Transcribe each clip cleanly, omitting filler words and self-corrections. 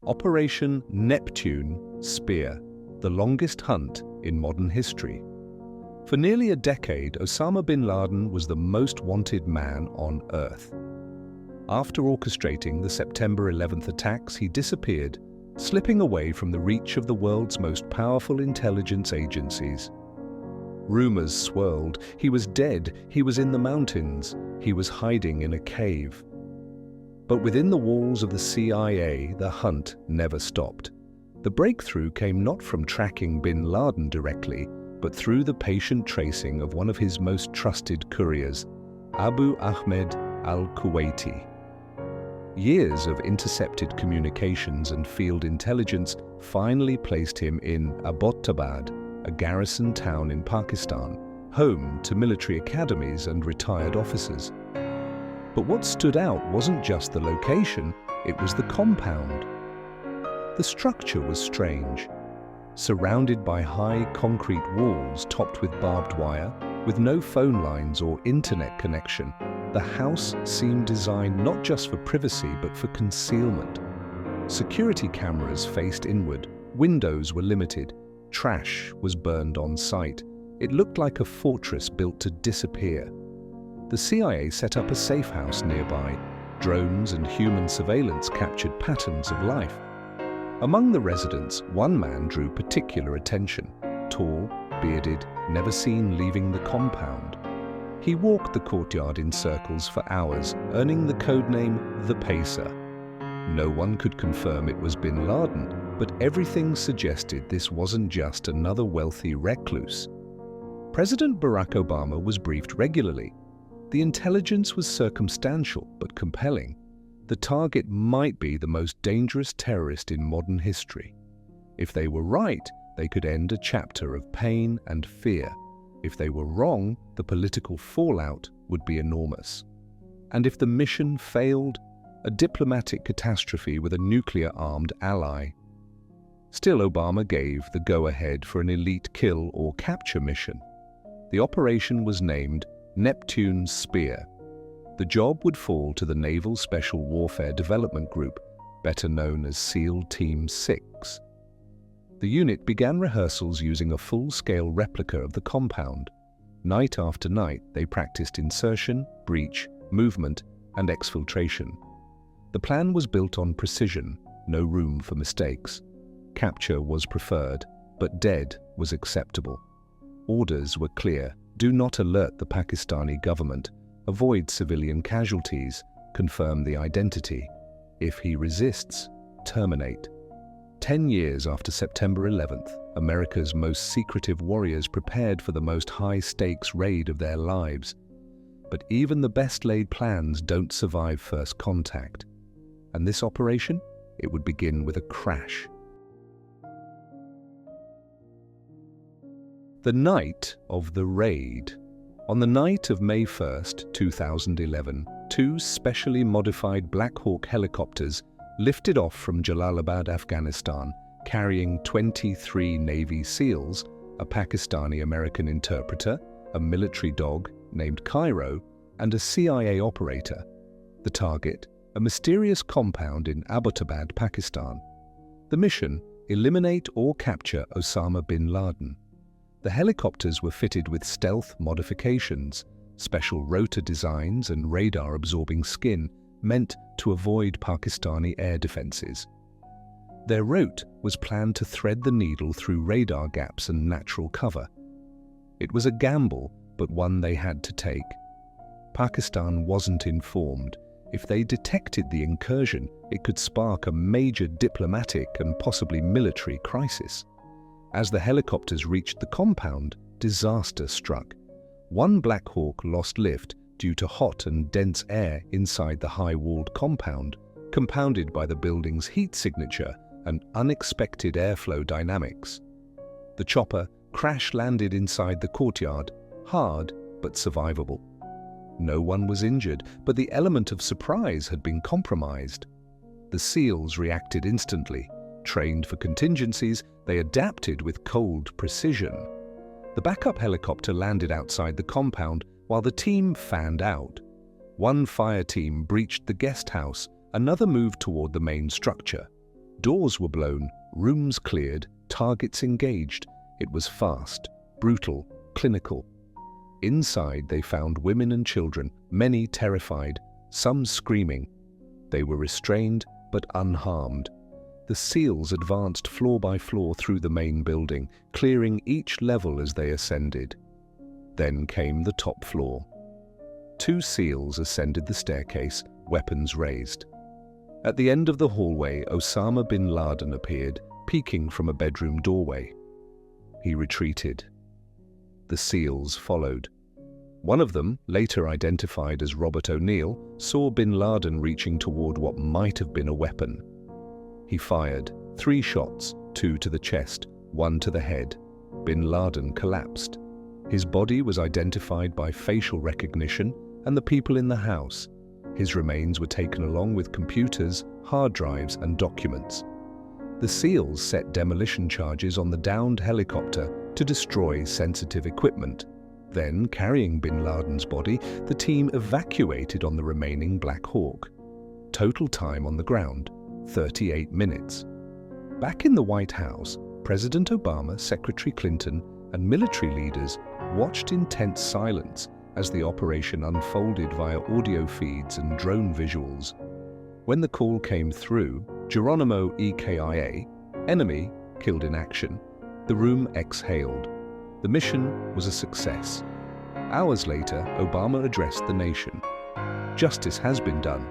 Operation Neptune Spear, the longest hunt in modern history. For nearly a decade, Osama bin Laden was the most wanted man on Earth. After orchestrating the September 11th attacks, he disappeared, slipping away from the reach of the world's most powerful intelligence agencies. Rumors swirled. He was dead, he was in the mountains, he was hiding in a cave. But within the walls of the CIA, the hunt never stopped. The breakthrough came not from tracking bin Laden directly, but through the patient tracing of one of his most trusted couriers, Abu Ahmed al-Kuwaiti. Years of intercepted communications and field intelligence finally placed him in Abbottabad, a garrison town in Pakistan, home to military academies and retired officers. But what stood out wasn't just the location, it was the compound. The structure was strange. Surrounded by high concrete walls topped with barbed wire, with no phone lines or internet connection, the house seemed designed not just for privacy but for concealment. Security cameras faced inward, windows were limited, trash was burned on site. It looked like a fortress built to disappear. The CIA set up a safe house nearby. Drones and human surveillance captured patterns of life. Among the residents, one man drew particular attention. Tall, bearded, never seen leaving the compound. He walked the courtyard in circles for hours, earning the codename The Pacer. No one could confirm it was bin Laden, but everything suggested this wasn't just another wealthy recluse. President Barack Obama was briefed regularly. The intelligence was circumstantial but compelling. The target might be the most dangerous terrorist in modern history. If they were right, they could end a chapter of pain and fear. If they were wrong, the political fallout would be enormous. And if the mission failed, a diplomatic catastrophe with a nuclear-armed ally. Still, Obama gave the go-ahead for an elite kill or capture mission. The operation was named Neptune Spear. The job would fall to the Naval Special Warfare Development Group, better known as SEAL Team 6. The unit began rehearsals using a full-scale replica of the compound. Night after night, they practiced insertion, breach, movement, and exfiltration. The plan was built on precision, no room for mistakes. Capture was preferred, but dead was acceptable. Orders were clear: do not alert the Pakistani government, avoid civilian casualties, confirm the identity. If he resists, terminate. 10 years after September 11th, America's most secretive warriors prepared for the most high-stakes raid of their lives. But even the best-laid plans don't survive first contact. And this operation? It would begin with a crash. The night of the raid. On the night of May 1st, 2011, two specially modified Black Hawk helicopters lifted off from Jalalabad, Afghanistan, carrying 23 Navy SEALs, a Pakistani-American interpreter, a military dog named Cairo, and a CIA operator. The target, a mysterious compound in Abbottabad, Pakistan. The mission, eliminate or capture Osama bin Laden. The helicopters were fitted with stealth modifications, special rotor designs and radar-absorbing skin meant to avoid Pakistani air defenses. Their route was planned to thread the needle through radar gaps and natural cover. It was a gamble, but one they had to take. Pakistan wasn't informed. If they detected the incursion, it could spark a major diplomatic and possibly military crisis. As the helicopters reached the compound, disaster struck. One Black Hawk lost lift due to hot and dense air inside the high-walled compound, compounded by the building's heat signature and unexpected airflow dynamics. The chopper crash-landed inside the courtyard, hard but survivable. No one was injured, but the element of surprise had been compromised. The SEALs reacted instantly. Trained for contingencies, they adapted with cold precision. The backup helicopter landed outside the compound while the team fanned out. One fire team breached the guest house, another moved toward the main structure. Doors were blown, rooms cleared, targets engaged. It was fast, brutal, clinical. Inside they found women and children, many terrified, some screaming. They were restrained but unharmed. The SEALs advanced floor by floor through the main building, clearing each level as they ascended. Then came the top floor. 2 SEALs ascended the staircase, weapons raised. At the end of the hallway, Osama bin Laden appeared, peeking from a bedroom doorway. He retreated. The SEALs followed. One of them, later identified as Robert O'Neill, saw bin Laden reaching toward what might have been a weapon. He fired 3 shots, 2 to the chest, 1 to the head. Bin Laden collapsed. His body was identified by facial recognition and the people in the house. His remains were taken along with computers, hard drives, and documents. The SEALs set demolition charges on the downed helicopter to destroy sensitive equipment. Then, carrying bin Laden's body, the team evacuated on the remaining Black Hawk. Total time on the ground, 38 minutes. Back in the White House, President Obama, Secretary Clinton, and military leaders watched in tense silence as the operation unfolded via audio feeds and drone visuals. When the call came through, Geronimo EKIA, enemy, killed in action, the room exhaled. The mission was a success. Hours later, Obama addressed the nation. Justice has been done.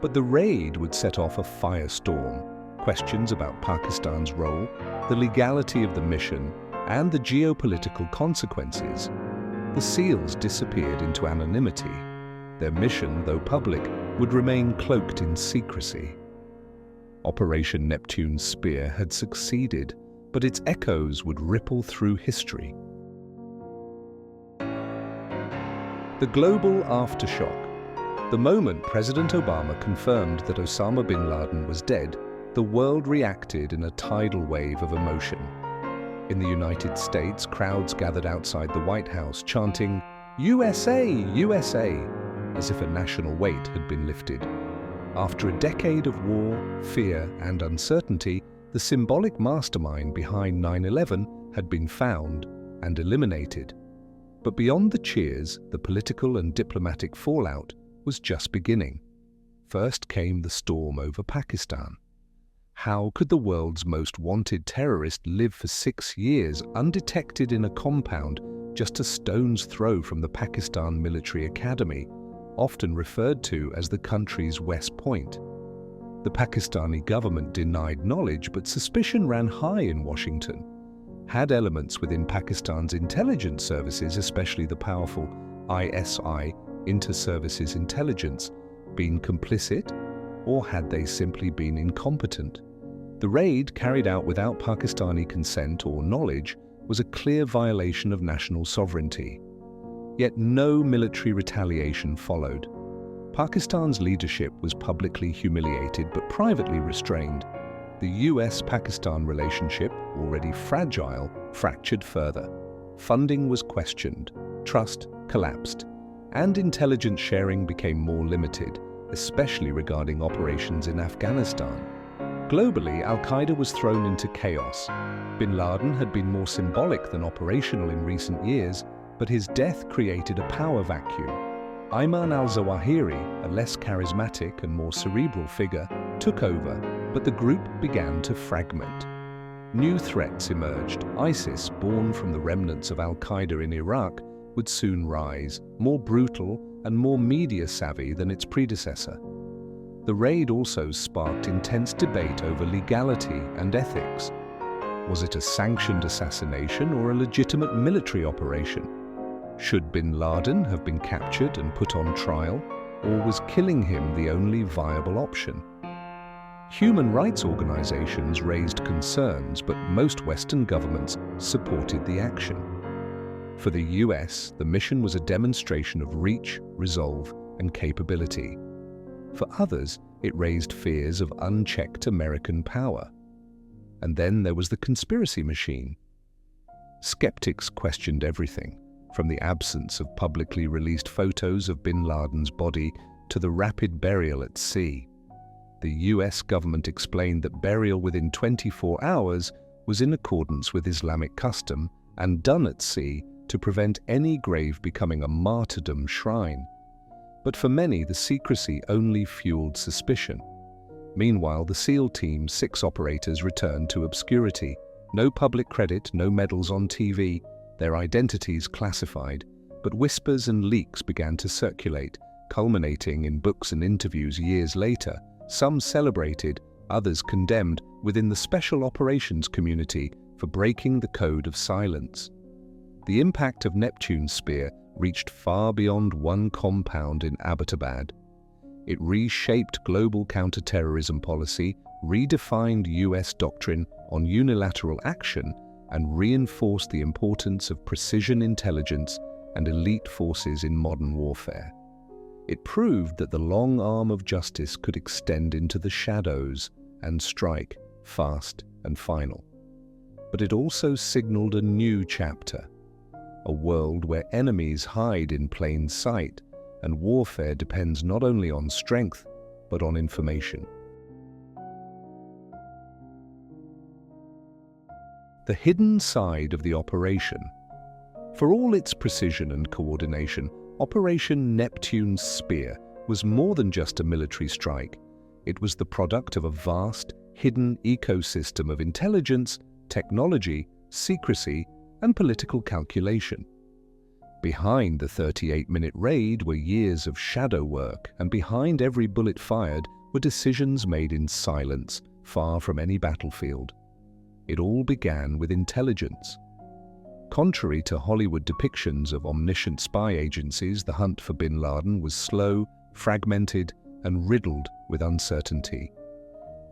But the raid would set off a firestorm. Questions about Pakistan's role, the legality of the mission, and the geopolitical consequences. The SEALs disappeared into anonymity. Their mission, though public, would remain cloaked in secrecy. Operation Neptune Spear had succeeded, but its echoes would ripple through history. The global aftershock. The moment President Obama confirmed that Osama bin Laden was dead, the world reacted in a tidal wave of emotion. In the United States, crowds gathered outside the White House chanting, "USA, USA," as if a national weight had been lifted. After a decade of war, fear, and uncertainty, the symbolic mastermind behind 9/11 had been found and eliminated. But beyond the cheers, the political and diplomatic fallout was just beginning. First came the storm over Pakistan. How could the world's most wanted terrorist live for 6 years undetected in a compound just a stone's throw from the Pakistan Military Academy, often referred to as the country's West Point? The Pakistani government denied knowledge, but suspicion ran high in Washington. Had elements within Pakistan's intelligence services, especially the powerful ISI, Inter-Services Intelligence, been complicit, or had they simply been incompetent? The raid, carried out without Pakistani consent or knowledge, was a clear violation of national sovereignty. Yet no military retaliation followed. Pakistan's leadership was publicly humiliated but privately restrained. The US-Pakistan relationship, already fragile, fractured further. Funding was questioned, trust collapsed, and intelligence sharing became more limited, especially regarding operations in Afghanistan. Globally, Al-Qaeda was thrown into chaos. Bin Laden had been more symbolic than operational in recent years, but his death created a power vacuum. Ayman al-Zawahiri, a less charismatic and more cerebral figure, took over, but the group began to fragment. New threats emerged. ISIS, born from the remnants of Al-Qaeda in Iraq, would soon rise, more brutal and more media-savvy than its predecessor. The raid also sparked intense debate over legality and ethics. Was it a sanctioned assassination or a legitimate military operation? Should bin Laden have been captured and put on trial, or was killing him the only viable option? Human rights organizations raised concerns, but most Western governments supported the action. For the US, the mission was a demonstration of reach, resolve, and capability. For others, it raised fears of unchecked American power. And then there was the conspiracy machine. Skeptics questioned everything, from the absence of publicly released photos of bin Laden's body to the rapid burial at sea. The US government explained that burial within 24 hours was in accordance with Islamic custom and done at sea to prevent any grave becoming a martyrdom shrine. But for many, the secrecy only fueled suspicion. Meanwhile, the SEAL Team's 6 operators returned to obscurity. No public credit, no medals on TV, their identities classified, but whispers and leaks began to circulate, culminating in books and interviews years later. Some celebrated, others condemned within the special operations community for breaking the code of silence. The impact of Neptune Spear reached far beyond one compound in Abbottabad. It reshaped global counterterrorism policy, redefined US doctrine on unilateral action, and reinforced the importance of precision intelligence and elite forces in modern warfare. It proved that the long arm of justice could extend into the shadows and strike fast and final. But it also signaled a new chapter, a world where enemies hide in plain sight and warfare depends not only on strength, but on information. The hidden side of the operation. For all its precision and coordination, Operation Neptune Spear was more than just a military strike. It was the product of a vast, hidden ecosystem of intelligence, technology, secrecy, and political calculation. Behind the 38-minute raid were years of shadow work, and behind every bullet fired were decisions made in silence, far from any battlefield. It all began with intelligence. Contrary to Hollywood depictions of omniscient spy agencies, the hunt for bin Laden was slow, fragmented, and riddled with uncertainty.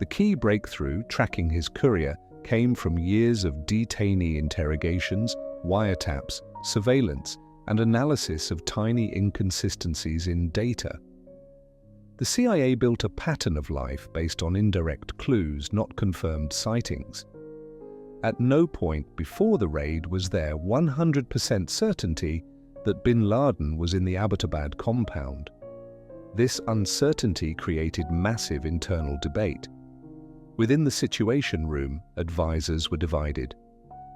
The key breakthrough, tracking his courier, came from years of detainee interrogations, wiretaps, surveillance, and analysis of tiny inconsistencies in data. The CIA built a pattern of life based on indirect clues, not confirmed sightings. At no point before the raid was there 100% certainty that bin Laden was in the Abbottabad compound. This uncertainty created massive internal debate. Within the Situation Room, advisors were divided.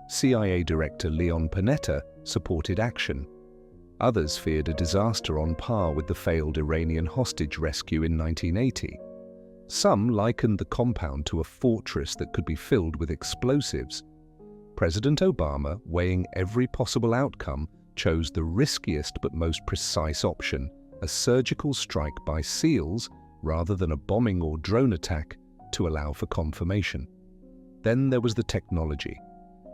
CIA Director Leon Panetta supported action. Others feared a disaster on par with the failed Iranian hostage rescue in 1980. Some likened the compound to a fortress that could be filled with explosives. President Obama, weighing every possible outcome, chose the riskiest but most precise option, a surgical strike by SEALs rather than a bombing or drone attack, to allow for confirmation. Then there was the technology.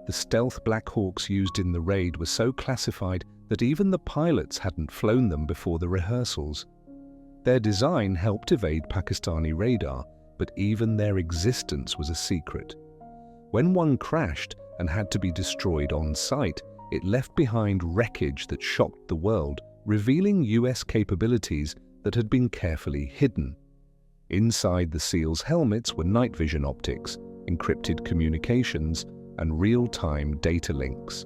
The stealth Black Hawks used in the raid were so classified that even the pilots hadn't flown them before the rehearsals. Their design helped evade Pakistani radar, but even their existence was a secret. When one crashed and had to be destroyed on site, it left behind wreckage that shocked the world, revealing US capabilities that had been carefully hidden. Inside the SEALs' helmets were night vision optics, encrypted communications, and real-time data links.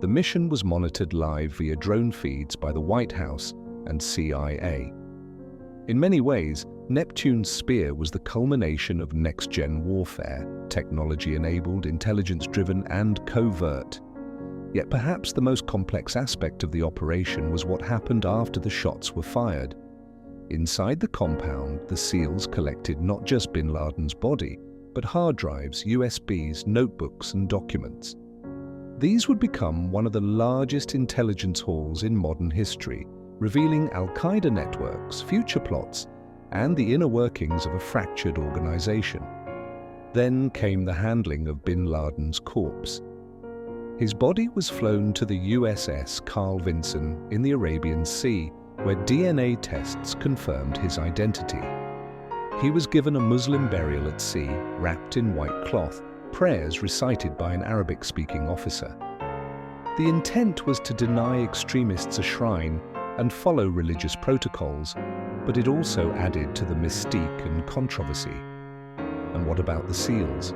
The mission was monitored live via drone feeds by the White House and CIA. In many ways, Neptune Spear was the culmination of next-gen warfare, technology-enabled, intelligence-driven, and covert. Yet perhaps the most complex aspect of the operation was what happened after the shots were fired. Inside the compound, the SEALs collected not just bin Laden's body, but hard drives, USBs, notebooks, and documents. These would become one of the largest intelligence hauls in modern history, revealing Al-Qaeda networks, future plots, and the inner workings of a fractured organization. Then came the handling of bin Laden's corpse. His body was flown to the USS Carl Vinson in the Arabian Sea, where DNA tests confirmed his identity. He was given a Muslim burial at sea, wrapped in white cloth, prayers recited by an Arabic-speaking officer. The intent was to deny extremists a shrine and follow religious protocols, but it also added to the mystique and controversy. And what about the SEALs?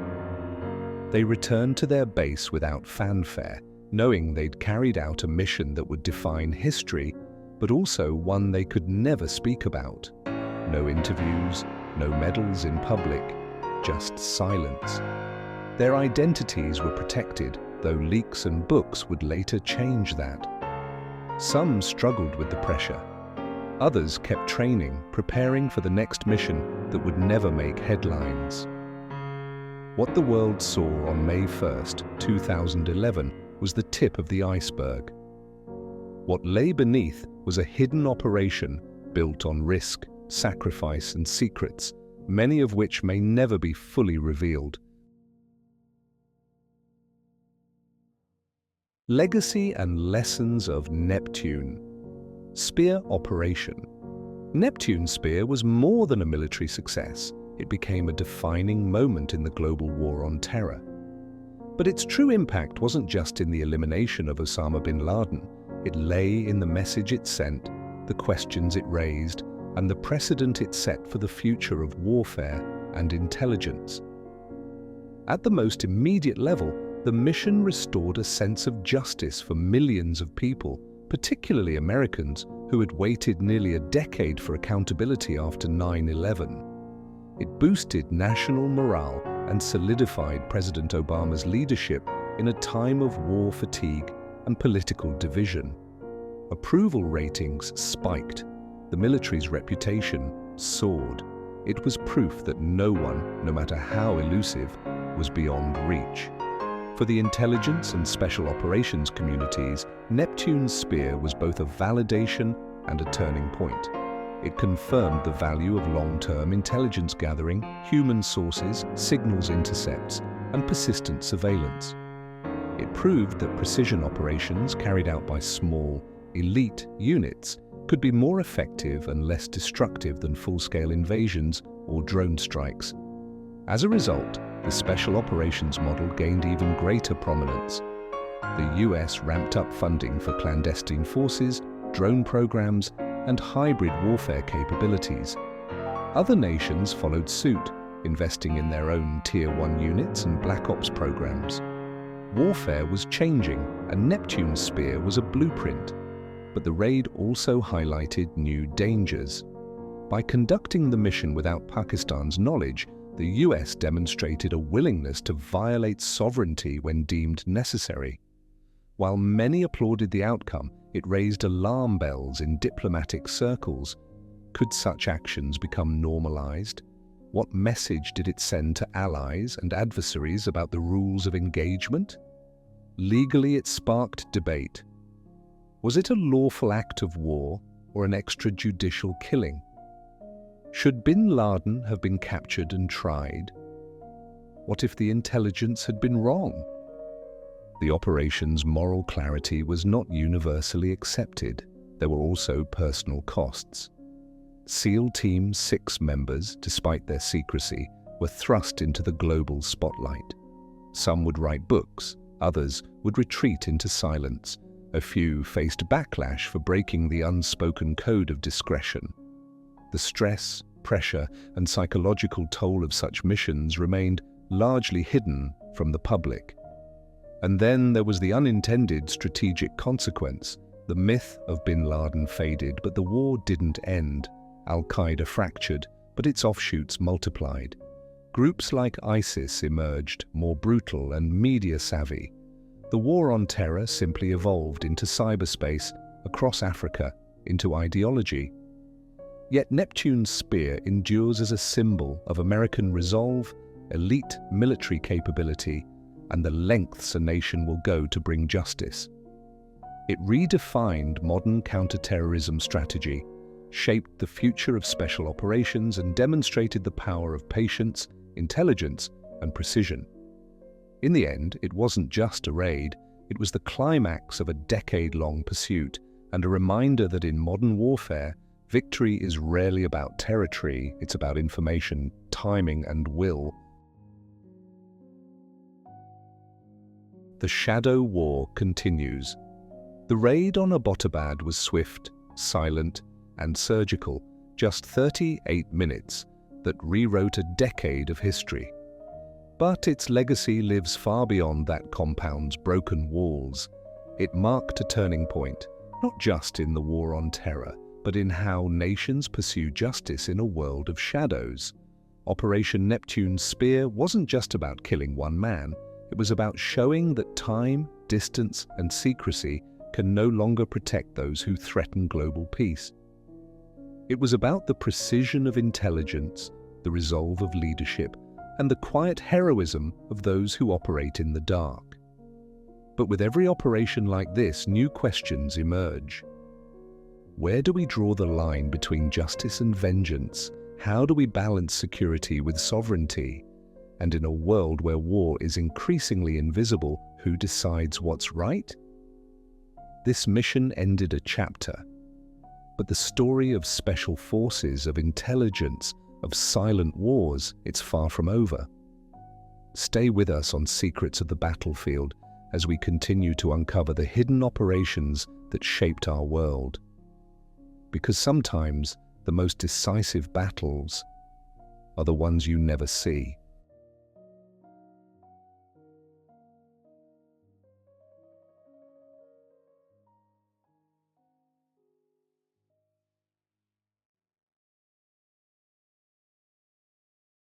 They returned to their base without fanfare, knowing they'd carried out a mission that would define history, but also one they could never speak about. No interviews, no medals in public, just silence. Their identities were protected, though leaks and books would later change that. Some struggled with the pressure. Others kept training, preparing for the next mission that would never make headlines. What the world saw on May 1st, 2011 was the tip of the iceberg. What lay beneath was a hidden operation built on risk, sacrifice, and secrets, many of which may never be fully revealed. Legacy and lessons of Neptune Spear operation. Neptune Spear was more than a military success. It became a defining moment in the global war on terror. But its true impact wasn't just in the elimination of Osama bin Laden. It lay in the message it sent, the questions it raised, and the precedent it set for the future of warfare and intelligence. At the most immediate level, the mission restored a sense of justice for millions of people, particularly Americans, who had waited nearly a decade for accountability after 9/11. It boosted national morale and solidified President Obama's leadership in a time of war fatigue and political division. Approval ratings spiked. The military's reputation soared. It was proof that no one, no matter how elusive, was beyond reach. For the intelligence and special operations communities, Neptune Spear was both a validation and a turning point. It confirmed the value of long-term intelligence gathering, human sources, signals intercepts, and persistent surveillance. It proved that precision operations carried out by small, elite units could be more effective and less destructive than full-scale invasions or drone strikes. As a result, the special operations model gained even greater prominence. The US ramped up funding for clandestine forces, drone programs, and hybrid warfare capabilities. Other nations followed suit, investing in their own Tier 1 units and Black Ops programs. Warfare was changing, and Neptune Spear was a blueprint. But the raid also highlighted new dangers. By conducting the mission without Pakistan's knowledge, the US demonstrated a willingness to violate sovereignty when deemed necessary. While many applauded the outcome, it raised alarm bells in diplomatic circles. Could such actions become normalized? What message did it send to allies and adversaries about the rules of engagement? Legally, it sparked debate. Was it a lawful act of war or an extrajudicial killing? Should bin Laden have been captured and tried? What if the intelligence had been wrong? The operation's moral clarity was not universally accepted. There were also personal costs. SEAL Team 6 members, despite their secrecy, were thrust into the global spotlight. Some would write books, others would retreat into silence. A few faced backlash for breaking the unspoken code of discretion. The stress, pressure, and psychological toll of such missions remained largely hidden from the public. And then there was the unintended strategic consequence. The myth of bin Laden faded, but the war didn't end. Al-Qaeda fractured, but its offshoots multiplied. Groups like ISIS emerged, more brutal and media-savvy. The war on terror simply evolved into cyberspace, across Africa, into ideology. Yet Neptune Spear endures as a symbol of American resolve, elite military capability, and the lengths a nation will go to bring justice. It redefined modern counterterrorism strategy, shaped the future of special operations, and demonstrated the power of patience, intelligence, and precision. In the end, it wasn't just a raid, it was the climax of a decade-long pursuit, and a reminder that in modern warfare, victory is rarely about territory, it's about information, timing, and will. The shadow war continues. The raid on Abbottabad was swift, silent, and surgical, just 38 minutes, that rewrote a decade of history. But its legacy lives far beyond that compound's broken walls. It marked a turning point, not just in the war on terror, but in how nations pursue justice in a world of shadows. Operation Neptune Spear wasn't just about killing one man, it was about showing that time, distance, and secrecy can no longer protect those who threaten global peace. It was about the precision of intelligence, the resolve of leadership, and the quiet heroism of those who operate in the dark. But with every operation like this, new questions emerge. Where do we draw the line between justice and vengeance? How do we balance security with sovereignty? And in a world where war is increasingly invisible, who decides what's right? This mission ended a chapter, but the story of special forces, of intelligence, of silent wars, it's far from over. Stay with us on Secrets of the Battlefield as we continue to uncover the hidden operations that shaped our world. Because sometimes the most decisive battles are the ones you never see.